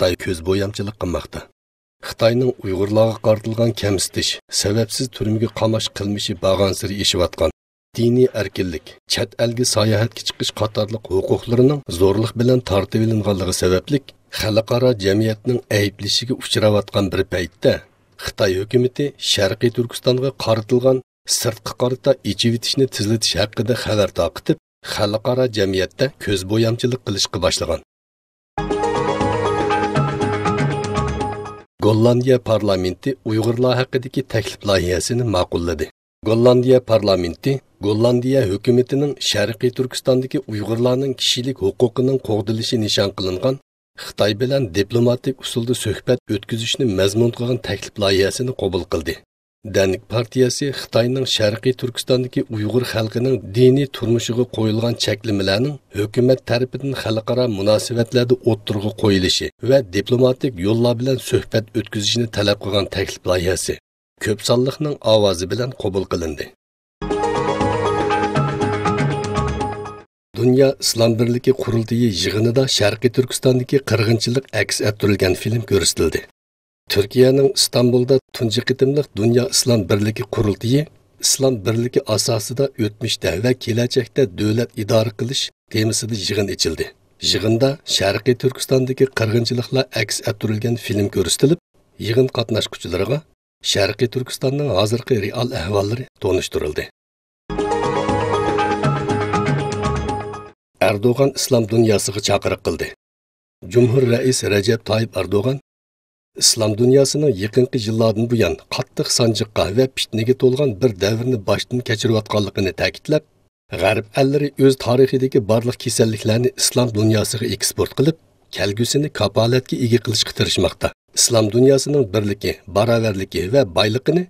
Xitoy ko'zbo'yamchilik qilmoqda. Xitoyning Uyg'urlarga qartilgan kamsitish, sababsiz turmaga qamash qilmishi bag'ansiri eshiyotgan. Diniy erkinlik, chet elga sayohatga chiqish qatorliq huquqlarining zo'rlik bilan tortib olinganligi sababli xalqaro jamiyatning ayblashiga uchrayotgan bir paytda Xitoy hukumatı Sharqiy Turkistonga qaratilgan sirtqi qarata ichivitishni tezlatish haqida xabar taqitib, xalqaro jamiyatda ko'zbo'yamchilik qilishga boshlagan. Gollandiya parlamenti Uyg'urlar haqidagi taklif loyihasini ma'qulladi. Gollandiya parlamenti Gollandiya hukumatining Sharqiy Turkistondagi Uyg'urlarning kishilik huquqining qo'g'dilishi nishon qilingan Xitoy bilan diplomatik usulda suhbat o'tkazishni mazmun qilgan taklif loyihasini qabul qildi. Danlik partiyasi Xitoyning Sharqiy Turkistondagi Uyg'ur xalqining diniy turmushiga qo'yilgan cheklamalarning hukumat tarafidan xalqaro munosabatlarda o'ttirg'i qo'yilishi va diplomatik yo'llar bilan suhbat o'tkazishni talab qilgan taklif loyihasi ko'p sonliqning ovozi bilan qabul qilindi. Dünya İslam Birligi qurultiyi yig'inida Sharqiy Turkistondagi qirg'inchilik aks ettirilgan film ko'rsatildi. Turkiyaning Istanbulda tunji qitimliq Dünya İslam Birligi qurultiyi İslam Birligi asosida o'tmishda va kelajakda davlat idora qilish temasida yig'in ochildi. Yig'inda Sharqiy Turkistondagi qirg'inchiliklar aks ettirilgan film ko'rsatilib, yig'in qatnashchilariga Sharqiy Turkistonning hozirgi real ahvollari tonishtirildi. Erdoğan İslam dünyasıga chaqiriq qildi. Cumhur Rais Recep Tayyip Erdoğan İslam dünyasının yaqinqi yillardan buyon qattiq sanjiqqa va fitnaga to'lgan bir davrni boshdan kechirayotganligini ta'kidlab, G'arb ellari o'z tarixidagi barliq kasalliklarni islom dunyosiga eksport qilib, kelgusini kapolatga ega qilishga tirishmoqda. İslam dünyasının birligi, barobarligi va boyligini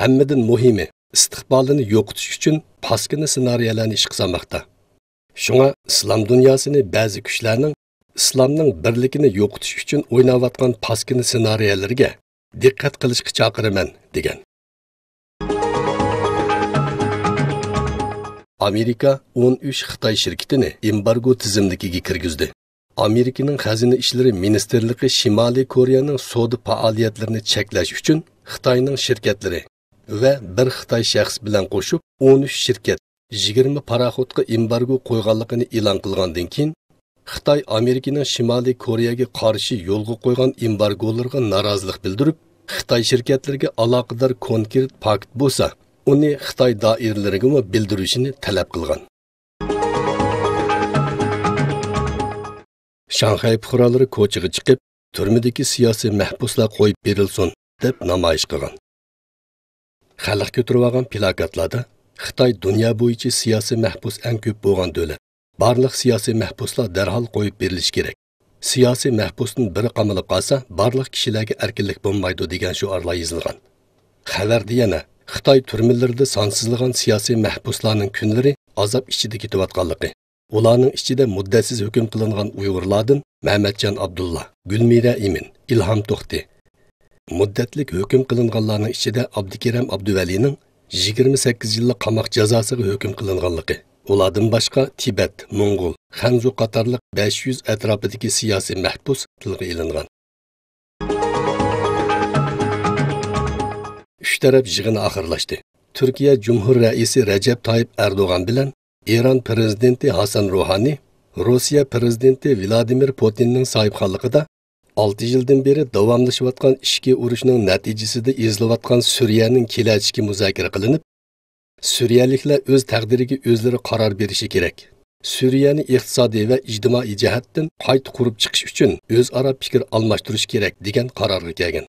hammadan muhimi istiqbolini yo'qotish uchun paskina ssenariyalarni ishga solmoqda. Şuna İslam dünyasını bazı kuchlarning islomning birligini yo'qotish uchun o'ynayotgan paskina ssenariyalarga diqqat qilishga chaqiraman degan. Amerika 13 Xitoy shirkatini embargo tizimligiga kirgizdi. Amerikaning xazina ishlari ministerligi Shimoliy Koreyaning savdo faoliyatlarini cheklash uchun Xitoyning shirkatlari va bir Xitoy shaxs bilan qo'shib 13 shirkat 20 paraxotga embargo qo'yganligini e'lon qilgandan keyin Xitoy Amerikaning Shimoliy Koreyaga qarshi yo'lga qo'ygan embargolarga norozilik bildirib, Xitoy shirkatlariga aloqador konkret fakt bo'lsa, uni Xitoy doiralariga bildirishini talab qilgan. Shanxay fuqarolari ko'chaga chiqib, turmadagi siyosiy mahbuslar qo'yib berilsin deb namoyish qilgan. Xalq ko'tarib plakatlarda Xitoy dunyo bo'yicha siyosiy mahbus eng ko'p bo'lgan davlat. Barliq siyosiy mahbuslar darhol qo'yib berilishi kerak. Siyosiy mahbusning biri qamalib qolsa, barliq kishilarga erkinlik bo'lmaydi degan shiorlar yozilgan. Xabarda yana Xitoy turmalarida sonsizlagan siyosiy mahbuslarning kunlari azob ichida ketayotganligi. Ularning ichida muddatsiz hukm qilingan Uyg'urlardan Mehmetjon Abdulla, Gulmira Imin, Ilhom To'xti. Muddatlik hukm qilinganlarning ichida Abdukaram Abduvalining 28 yillik qamoq jazosiga hukm qilinganligi. Ulardan boshqa Tibet, Mongol, Xanzu qatorliq 500 atrofidagi siyosiy mahbus tilga ilingan. Üç taraf yig'ini oxirlashdi. Turkiya Cumhur Raisi Recep Tayyip Erdoğan bilan İran prezidenti Hasan Ruhani, Rossiya prezidenti Vladimir Putinning sohibxonligida 6 yildan beri davomlashayotgan ichki urushning natijasida ezilayotgan Suriyaning kelajagi muzokara qilinib, Suriyaliklar o'z taqdiriga o'zlari qaror berishi kerak. Suriyani iqtisodiy va ijtimoiy jihatdan qayta qurib chiqish uchun o'zaro fikr almashtirish kerak degan qarorga kelgan.